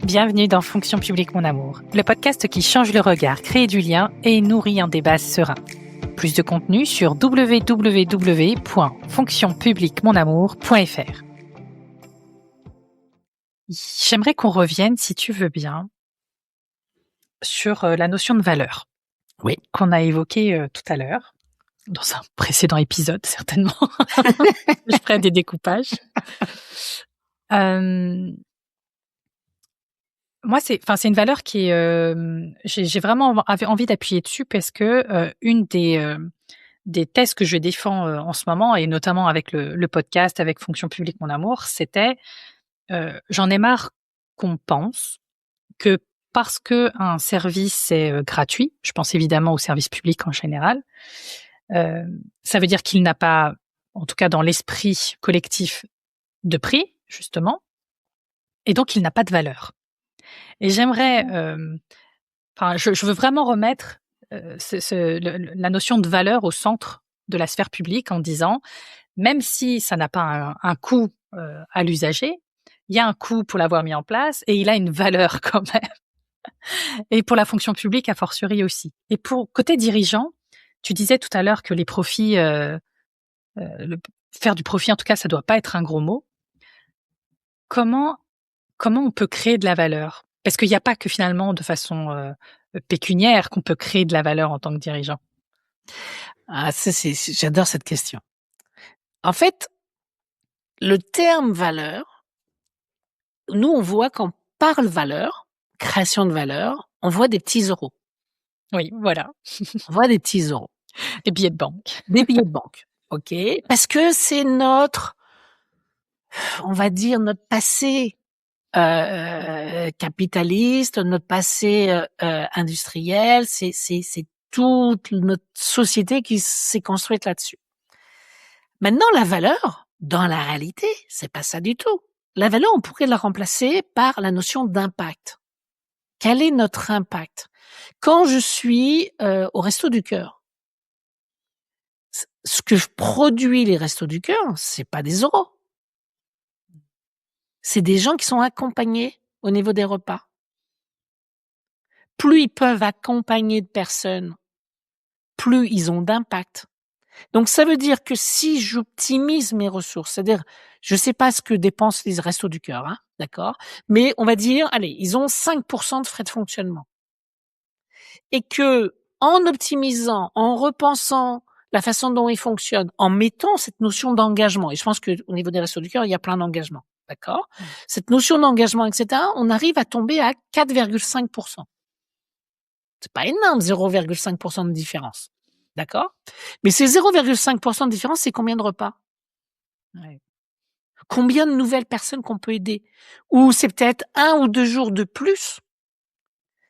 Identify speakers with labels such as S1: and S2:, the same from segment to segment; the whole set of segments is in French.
S1: Bienvenue dans Fonction publique mon amour, le podcast qui change le regard, crée du lien et nourrit un débat serein. Plus de contenu sur www.fonctionpubliquemonamour.fr. J'aimerais qu'on revienne, si tu veux bien, sur la notion de valeur.
S2: Oui.
S1: Qu'on a évoquée tout à l'heure, dans un précédent épisode, certainement. Je ferai des découpages. Moi, c'est une valeur qui est, j'ai vraiment envie d'appuyer dessus parce que une des thèses que je défends en ce moment, et notamment avec le podcast, avec Fonction publique mon amour, c'était j'en ai marre qu'on pense que parce que un service est gratuit, je pense évidemment au service public en général, ça veut dire qu'il n'a pas, en tout cas dans l'esprit collectif, de prix, justement, et donc il n'a pas de valeur. Et j'aimerais, je veux vraiment remettre la notion de valeur au centre de la sphère publique en disant, même si ça n'a pas un coût à l'usager, il y a un coût pour l'avoir mis en place et il a une valeur quand même. Et pour la fonction publique, a fortiori aussi. Et pour côté dirigeant, tu disais tout à l'heure que les profits, faire du profit, en tout cas, ça doit pas être un gros mot. Comment on peut créer de la valeur? Parce qu'il n'y a pas que finalement de façon pécuniaire qu'on peut créer de la valeur en tant que dirigeant.
S2: Ah, j'adore cette question. En fait, le terme valeur, nous, on voit quand on parle valeur, création de valeur, on voit des petits euros.
S1: Oui, voilà.
S2: On voit des petits euros.
S1: Des billets de banque.
S2: Des billets de banque. OK. Parce que c'est notre passé capitaliste, notre passé industriel, c'est toute notre société qui s'est construite là-dessus. Maintenant, la valeur, dans la réalité, c'est pas ça du tout. La valeur, on pourrait la remplacer par la notion d'impact. Quel est notre impact? Quand je suis au Resto du Cœur, ce que produit les Restos du Cœur, c'est pas des euros. C'est des gens qui sont accompagnés au niveau des repas. Plus ils peuvent accompagner de personnes, plus ils ont d'impact. Donc ça veut dire que si j'optimise mes ressources, c'est-à-dire, je sais pas ce que dépensent les Restos du Cœur, hein, d'accord, mais on va dire, allez, ils ont 5% de frais de fonctionnement. Et que, en optimisant, en repensant la façon dont ils fonctionnent, en mettant cette notion d'engagement, et je pense que au niveau des Restos du Cœur, il y a plein d'engagements, d'accord? Cette notion d'engagement, etc., on arrive à tomber à 4,5%. C'est pas énorme, 0,5% de différence. D'accord? Mais ces 0,5% de différence, c'est combien de repas?
S1: Ouais.
S2: Combien de nouvelles personnes qu'on peut aider? Ou c'est peut-être 1 ou 2 jours de plus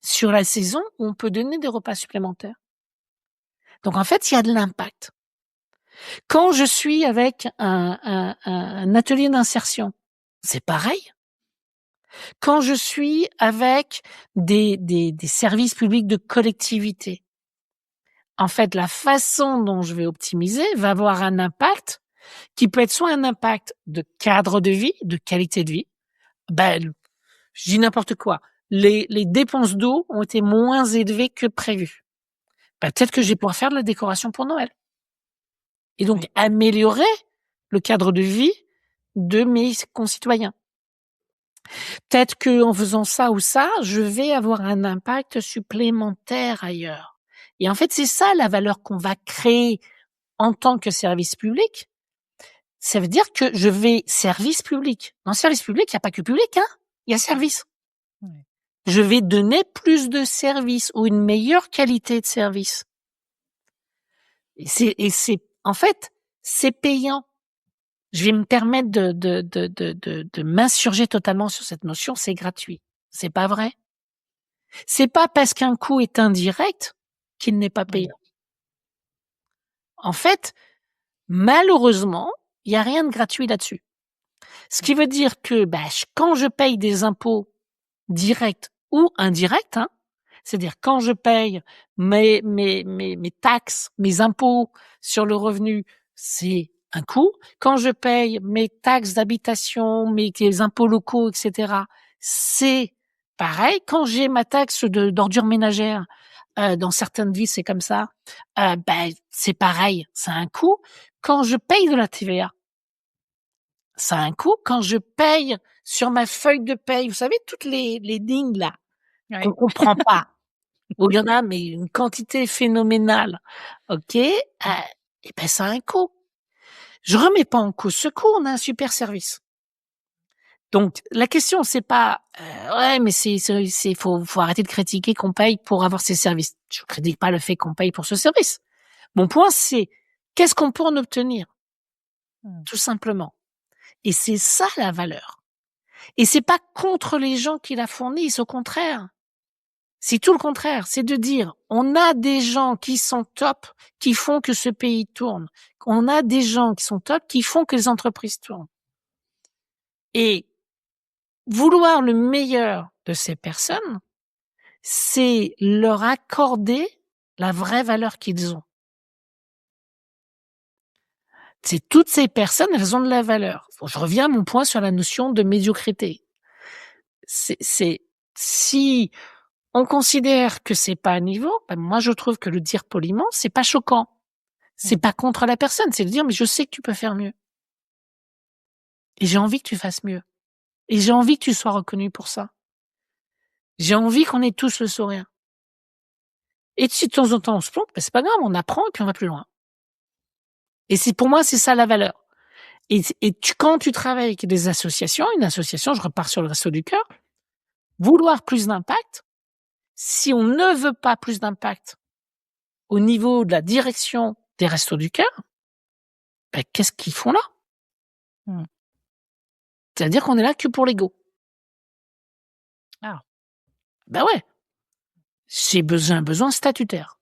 S2: sur la saison où on peut donner des repas supplémentaires. Donc en fait, il y a de l'impact. Quand je suis avec un atelier d'insertion, c'est pareil. Quand je suis avec des services publics de collectivité, en fait, la façon dont je vais optimiser va avoir un impact qui peut être soit un impact de cadre de vie, de qualité de vie. Ben, je dis n'importe quoi. Les dépenses d'eau ont été moins élevées que prévu. Ben, peut-être que je vais pouvoir faire de la décoration pour Noël. Et donc, améliorer le cadre de vie de mes concitoyens. Peut-être que en faisant ça ou ça, je vais avoir un impact supplémentaire ailleurs. Et en fait, c'est ça la valeur qu'on va créer en tant que service public. Ça veut dire que je vais service public. Dans service public, il n'y a pas que public, hein. Il y a service.
S1: Ouais.
S2: Je vais donner plus de services ou une meilleure qualité de service. Et c'est, en fait, c'est payant. Je vais me permettre de m'insurger totalement sur cette notion. C'est gratuit. C'est pas vrai. C'est pas parce qu'un coût est indirect qu'il n'est pas payant. Oui. En fait, malheureusement, il y a rien de gratuit là-dessus. Ce qui veut dire que quand je paye des impôts directs ou indirects, hein, c'est-à-dire quand je paye mes taxes, mes impôts sur le revenu, c'est un coût. Quand je paye mes taxes d'habitation, mes impôts locaux, etc., c'est Pareil, quand j'ai ma taxe d'ordures ménagères, dans certaines villes, c'est comme ça, c'est pareil, ça a un coût. Quand je paye de la TVA, ça a un coût. Quand je paye sur ma feuille de paye, vous savez, toutes les lignes là,
S1: Oui.
S2: qu'on comprend pas, où il y en a, mais une quantité phénoménale, OK, et ça a un coût. Je remets pas en cause ce coût, on a un super service. Donc la question c'est pas ouais mais c'est faut arrêter de critiquer qu'on paye pour avoir ces services. Je critique pas le fait qu'on paye pour ce service. Mon point c'est qu'est-ce qu'on peut en obtenir? Tout simplement. Et c'est ça la valeur. Et c'est pas contre les gens qui la fournissent, au contraire. C'est tout le contraire, c'est de dire on a des gens qui sont top, qui font que ce pays tourne. On a des gens qui sont top, qui font que les entreprises tournent. Et vouloir le meilleur de ces personnes, c'est leur accorder la vraie valeur qu'ils ont. C'est toutes ces personnes, elles ont de la valeur. Je reviens à mon point sur la notion de médiocrité. C'est si on considère que c'est pas à niveau, moi je trouve que le dire poliment, c'est pas choquant. C'est pas contre la personne, c'est de dire mais je sais que tu peux faire mieux. Et j'ai envie que tu fasses mieux. Et j'ai envie que tu sois reconnu pour ça. J'ai envie qu'on ait tous le sourire. Et si de temps en temps on se plante, c'est pas grave, on apprend et puis on va plus loin. Et pour moi, c'est ça la valeur. Et quand tu travailles avec des associations, une association, je repars sur le Resto du Cœur, vouloir plus d'impact, si on ne veut pas plus d'impact au niveau de la direction des Restos du Cœur, qu'est-ce qu'ils font là? C'est-à-dire qu'on est là que pour l'ego.
S1: Ah.
S2: Ouais. C'est un besoin statutaire.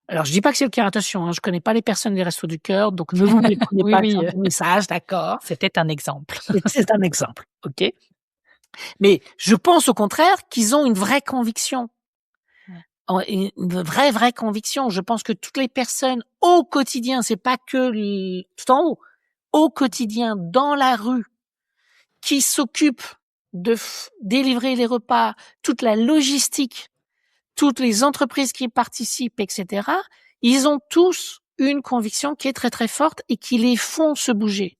S2: Alors, je dis pas que c'est le cas, attention, je connais pas les personnes des Restos du Cœur, donc ne vous méprenez pas sur mon message, d'accord?
S1: C'était un exemple.
S2: C'est un exemple, OK? Mais je pense au contraire qu'ils ont une vraie conviction. Une vraie conviction. Je pense que toutes les personnes au quotidien, c'est pas que tout en haut, au quotidien, dans la rue, qui s'occupent de délivrer les repas, toute la logistique, toutes les entreprises qui participent, etc., ils ont tous une conviction qui est très très forte et qui les font se bouger.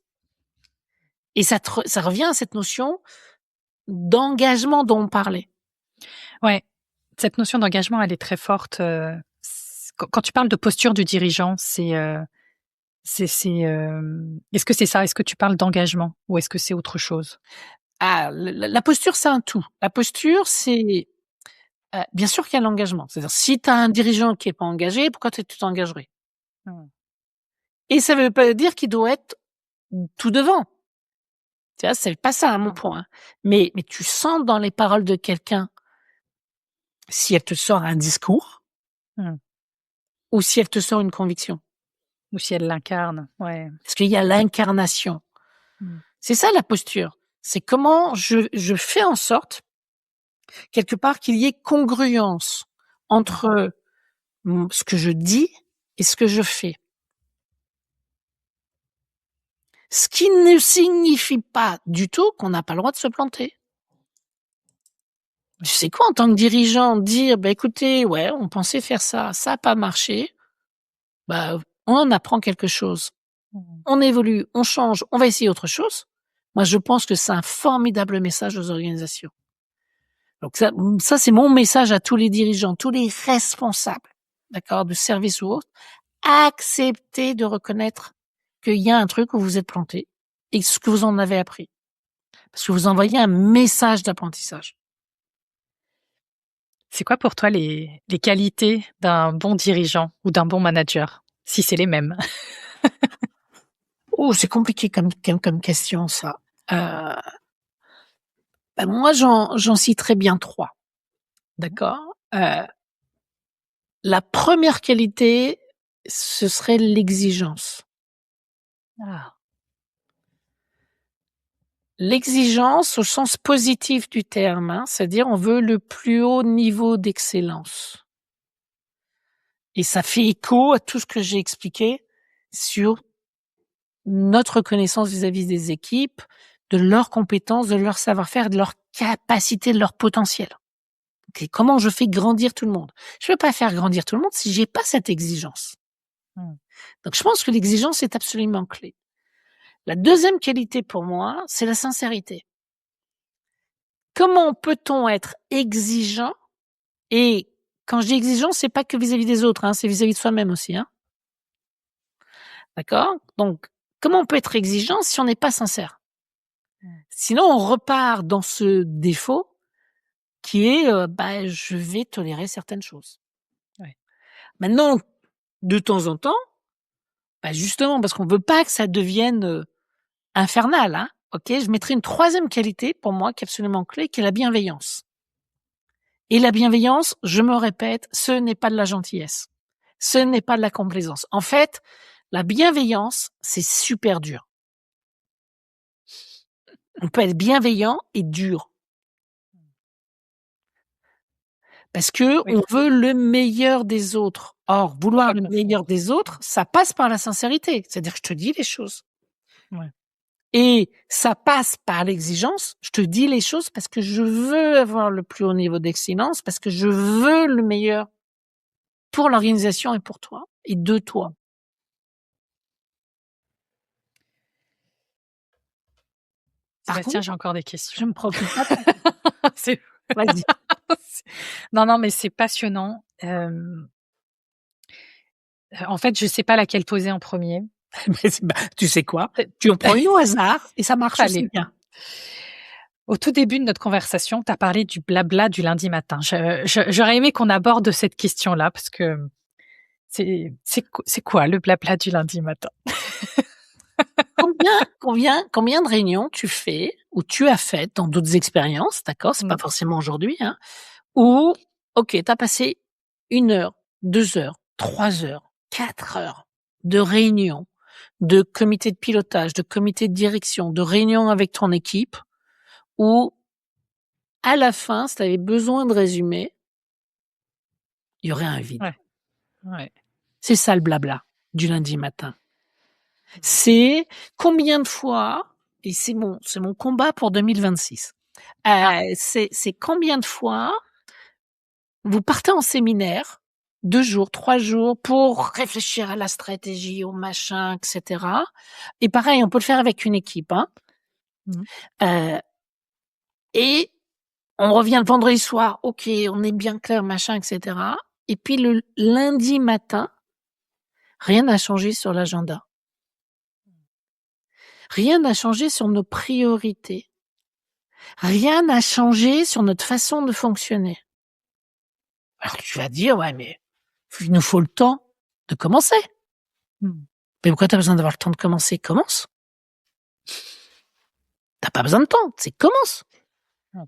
S2: Et ça revient à cette notion d'engagement dont on parlait.
S1: Ouais, cette notion d'engagement, elle est très forte. Quand tu parles de posture du dirigeant, est-ce que c'est ça? Est-ce que tu parles d'engagement ou est-ce que c'est autre chose?
S2: La posture, c'est un tout. La posture, c'est bien sûr qu'il y a l'engagement. C'est-à-dire, si tu as un dirigeant qui est pas engagé, pourquoi tu t'engagerais? Et ça veut pas dire qu'il doit être tout devant. Tu vois, c'est pas ça mon point. Mais tu sens dans les paroles de quelqu'un si elle te sort un discours ou si elle te sort une conviction.
S1: Ou si elle l'incarne, ouais.
S2: Parce qu'il y a l'incarnation. C'est ça la posture. C'est comment je fais en sorte, quelque part, qu'il y ait congruence entre ce que je dis et ce que je fais. Ce qui ne signifie pas du tout qu'on n'a pas le droit de se planter. Tu sais quoi, en tant que dirigeant, dire, écoutez, ouais, on pensait faire ça, ça n'a pas marché, on en apprend quelque chose. On évolue, on change, on va essayer autre chose. Moi, je pense que c'est un formidable message aux organisations. Donc ça c'est mon message à tous les dirigeants, tous les responsables, d'accord, de service ou autre. Acceptez de reconnaître qu'il y a un truc où vous êtes planté et ce que vous en avez appris. Parce que vous envoyez un message d'apprentissage.
S1: C'est quoi pour toi les qualités d'un bon dirigeant ou d'un bon manager, si c'est les mêmes?
S2: C'est compliqué comme question, ça. Moi, j'en citerai bien 3. D'accord? La première qualité, ce serait l'exigence. L'exigence au sens positif du terme, c'est-à-dire on veut le plus haut niveau d'excellence. Et ça fait écho à tout ce que j'ai expliqué sur notre reconnaissance vis-à-vis des équipes, de leurs compétences, de leur savoir-faire, de leur capacité, de leur potentiel. Okay, comment je fais grandir tout le monde? Je ne peux pas faire grandir tout le monde si j'ai pas cette exigence. Donc, je pense que l'exigence est absolument clé. La deuxième qualité pour moi, c'est la sincérité. Comment peut-on être exigeant? Et quand je dis exigeant, c'est pas que vis-à-vis des autres, hein, c'est vis-à-vis de soi-même aussi, hein. D'accord? Donc, comment on peut être exigeant si on n'est pas sincère? Sinon, on repart dans ce défaut qui est, je vais tolérer certaines choses.
S1: Ouais.
S2: Maintenant, de temps en temps, justement parce qu'on veut pas que ça devienne, infernal, hein, OK, je mettrai une troisième qualité pour moi qui est absolument clé, qui est la bienveillance. Et la bienveillance, je me répète, ce n'est pas de la gentillesse. Ce n'est pas de la complaisance. En fait, la bienveillance, c'est super dur. On peut être bienveillant et dur. Parce que
S1: Oui.
S2: on veut le meilleur des autres. Or, vouloir le meilleur des autres, ça passe par la sincérité. C'est-à-dire que je te dis les choses.
S1: Ouais.
S2: Et ça passe par l'exigence. Je te dis les choses parce que je veux avoir le plus haut niveau d'excellence, parce que je veux le meilleur pour l'organisation et pour toi et de toi. Par
S1: Sébastien,
S2: contre,
S1: j'ai encore des
S2: je
S1: questions.
S2: me préoccupe pas.
S1: C'est
S2: Vas-y.
S1: non, mais c'est passionnant. En fait, je sais pas laquelle poser en premier.
S2: Tu sais quoi? Tu en prends une au hasard et ça marche
S1: Allez.
S2: aussi bien.
S1: Au tout début de notre conversation, tu as parlé du blabla du lundi matin. J'aurais aimé qu'on aborde cette question-là parce que c'est quoi le blabla du lundi matin?
S2: Combien de réunions tu fais ou tu as faites dans d'autres expériences, d'accord? C'est pas forcément aujourd'hui, hein, où, OK, tu as passé 1 heure, 2 heures, 3 heures, 4 heures de réunions, de comités de pilotage, de comités de direction, de réunions avec ton équipe où, à la fin, si tu avais besoin de résumer, il y aurait un vide.
S1: Ouais.
S2: C'est ça le blabla du lundi matin. C'est combien de fois, et c'est mon combat pour 2026. C'est combien de fois vous partez en séminaire 2 jours, 3 jours pour réfléchir à la stratégie, au machin, et cetera. Et pareil, on peut le faire avec une équipe, hein. Et on revient le vendredi soir, OK, on est bien clair, machin, et cetera. Et puis le lundi matin, rien n'a changé sur l'agenda. Rien n'a changé sur nos priorités. Rien n'a changé sur notre façon de fonctionner. Alors tu vas dire, ouais, mais il nous faut le temps de commencer. Mais pourquoi tu as besoin d'avoir le temps de commencer? Commence. T'as pas besoin de temps, c'est commence.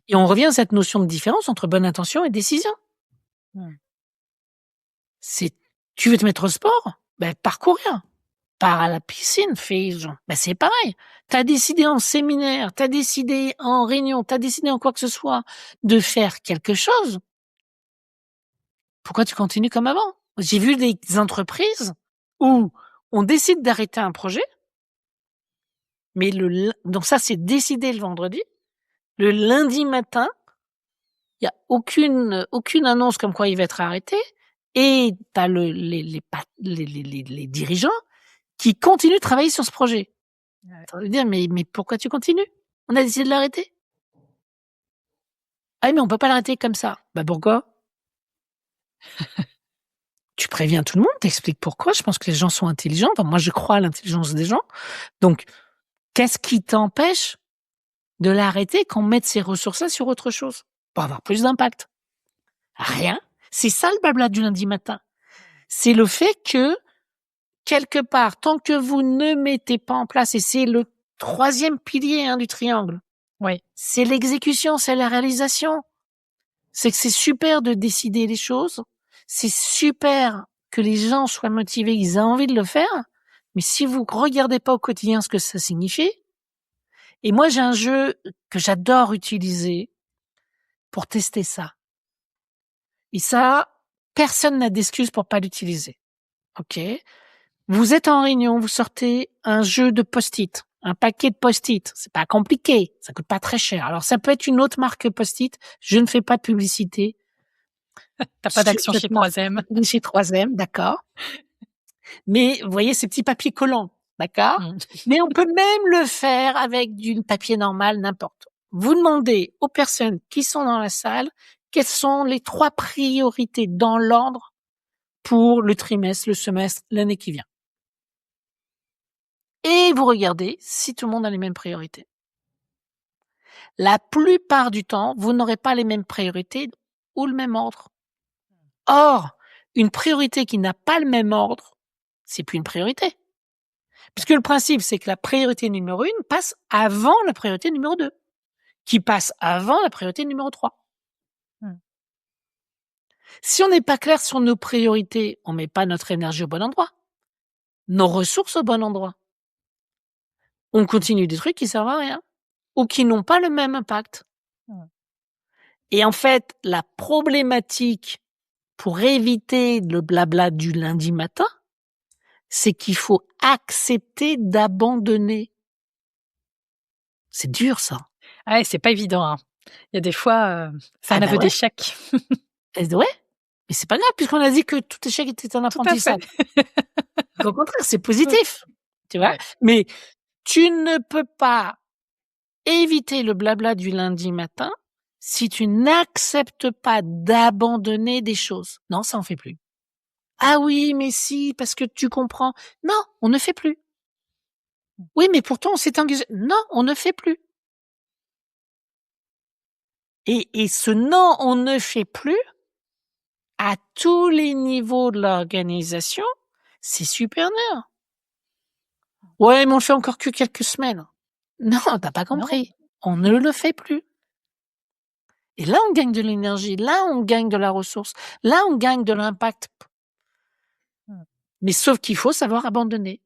S2: Et on revient à cette notion de différence entre bonne intention et décision. C'est, tu veux te mettre au sport? Pars courir. Pars à la piscine, c'est pareil. T'as décidé en séminaire, t'as décidé en réunion, t'as décidé en quoi que ce soit de faire quelque chose. Pourquoi tu continues comme avant? J'ai vu des entreprises où on décide d'arrêter un projet, mais donc ça, c'est décidé le vendredi. Le lundi matin, il y a aucune annonce comme quoi il va être arrêté, et t'as les dirigeants qui continuent de travailler sur ce projet. Ça veut dire, mais pourquoi tu continues? On a décidé de l'arrêter. Ah oui, mais on peut pas l'arrêter comme ça. Pourquoi? Tu préviens tout le monde, t'expliques pourquoi. Je pense que les gens sont intelligents. Enfin, moi, je crois à l'intelligence des gens. Donc, qu'est-ce qui t'empêche de l'arrêter, qu'on mette ces ressources-là sur autre chose pour avoir plus d'impact? Rien. C'est ça le blabla du lundi matin. C'est le fait que, quelque part, tant que vous ne mettez pas en place, et c'est le troisième pilier, hein, du triangle.
S1: Oui.
S2: C'est l'exécution, c'est la réalisation. C'est que c'est super de décider les choses. C'est super que les gens soient motivés, ils aient envie de le faire. Mais si vous regardez pas au quotidien ce que ça signifie, et moi j'ai un jeu que j'adore utiliser pour tester ça. Et ça, personne n'a d'excuse pour pas l'utiliser. OK? Vous êtes en réunion, vous sortez un jeu de post-it, un paquet de post-it. C'est pas compliqué. Ça coûte pas très cher. Alors, ça peut être une autre marque post-it. Je ne fais pas de publicité.
S1: T'as pas d'action chez 3M.
S2: Chez 3M, d'accord. Mais, vous voyez, ces petits papiers collants, d'accord? Mais on peut même le faire avec du papier normal, n'importe. Vous demandez aux personnes qui sont dans la salle quelles sont les 3 priorités dans l'ordre pour le trimestre, le semestre, l'année qui vient. Et vous regardez si tout le monde a les mêmes priorités. La plupart du temps, vous n'aurez pas les mêmes priorités ou le même ordre. Or, une priorité qui n'a pas le même ordre, c'est plus une priorité. Puisque le principe, c'est que la priorité numéro 1 passe avant la priorité numéro 2, qui passe avant la priorité numéro 3. Si on n'est pas clair sur nos priorités, on met pas notre énergie au bon endroit, nos ressources au bon endroit. On continue des trucs qui servent à rien ou qui n'ont pas le même impact. Et en fait, la problématique pour éviter le blabla du lundi matin, c'est qu'il faut accepter d'abandonner. C'est dur, ça.
S1: Ah ouais, c'est pas évident, hein. Il y a des fois, c'est un aveu d'échec.
S2: Ouais, mais c'est pas grave puisqu'on a dit que tout échec était un apprentissage. Au contraire, c'est positif, tu vois. Ouais. Mais tu ne peux pas éviter le blabla du lundi matin si tu n'acceptes pas d'abandonner des choses. Non, ça on fait plus. Ah oui, mais si, parce que tu comprends. Non, on ne fait plus. Oui, mais pourtant on s'est engagé. Non, on ne fait plus. Et ce non, on ne fait plus, à tous les niveaux de l'organisation, c'est super dur. Ouais, mais on le fait encore que quelques semaines. Non, t'as pas compris. Non. On ne le fait plus. Et là, on gagne de l'énergie. Là, on gagne de la ressource. Là, on gagne de l'impact. Mais sauf qu'il faut savoir abandonner.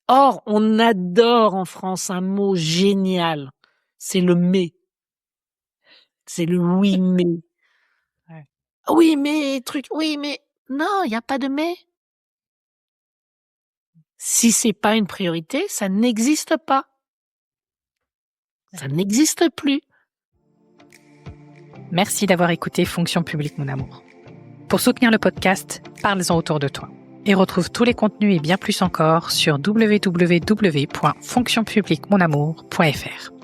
S2: Or, on adore en France un mot génial. C'est le mais. C'est le oui, mais. Ouais. Oui, mais, truc, oui, mais. Non, il n'y a pas de mais. Si c'est pas une priorité, ça n'existe pas. Ça n'existe plus.
S1: Merci d'avoir écouté Fonction publique, mon amour. Pour soutenir le podcast, parle-en autour de toi. Et retrouve tous les contenus et bien plus encore sur www.fonctionpubliquemonamour.fr.